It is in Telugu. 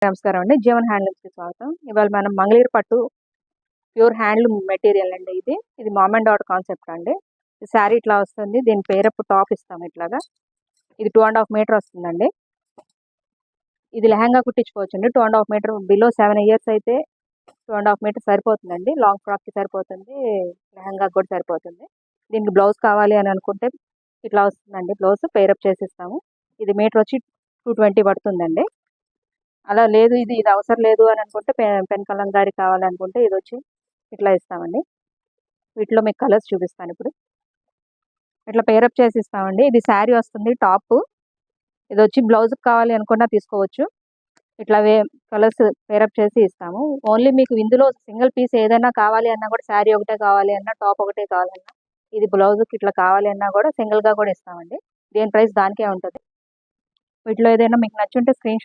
నమస్కారం అండి. జీవన్ హ్యాండ్లూమ్స్‌కి స్వాగతం. ఇవాళ మనం మంగళగిరి పట్టు ప్యూర్ హ్యాండ్లూమ్ మెటీరియల్ అండి ఇది. ఇది మామ్ అండ్ డాటర్ కాన్సెప్ట్ అండి. ఈ శారీ ఇట్లా వస్తుంది. దీని పేరప్ టాప్ ఇస్తాం ఇట్లాగా. ఇది 2½ మీటర్ వస్తుందండి. ఇది లెహంగా కుట్టించుకోవచ్చండి. 2½ మీటర్ బిలో 7 ఇయర్స్ అయితే 2½ మీటర్ సరిపోతుందండి. లాంగ్ ఫ్రాక్‌కి సరిపోతుంది. లెహంగాకి కూడా సరిపోతుంది. దీనికి బ్లౌజ్ కావాలి అని అనుకుంటే ఇట్లా వస్తుందండి. బ్లౌజ్ పేరప్ చేసిస్తాము. ఇది మీటర్ వచ్చి 220 పడుతుందండి. అలా లేదు ఇది అవసరం లేదు అని అనుకుంటే పెన్ కలంకారీ కావాలనుకుంటే ఇది వచ్చి ఇట్లా ఇస్తామండి. వీటిలో మీకు కలర్స్ చూపిస్తాను ఇప్పుడు. ఇట్లా పేరప్ చేసి ఇస్తామండి. ఇది శారీ వస్తుంది టాప్. ఇది వచ్చి బ్లౌజ్కి కావాలి అనుకున్నా తీసుకోవచ్చు. ఇట్లా కలర్స్ పేరప్ చేసి ఇస్తాము. ఓన్లీ మీకు ఇందులో సింగిల్ పీస్ ఏదైనా కావాలి అన్నా కూడా శారీ ఒకటే కావాలి అన్నా టాప్ ఒకటే కావాలన్నా ఇది బ్లౌజ్కి ఇట్లా కావాలి అన్నా కూడా సింగిల్గా కూడా ఇస్తామండి. దేని ప్రైస్ దానికే ఉంటుంది. వీటిలో ఏదైనా మీకు నచ్చుంటే స్క్రీన్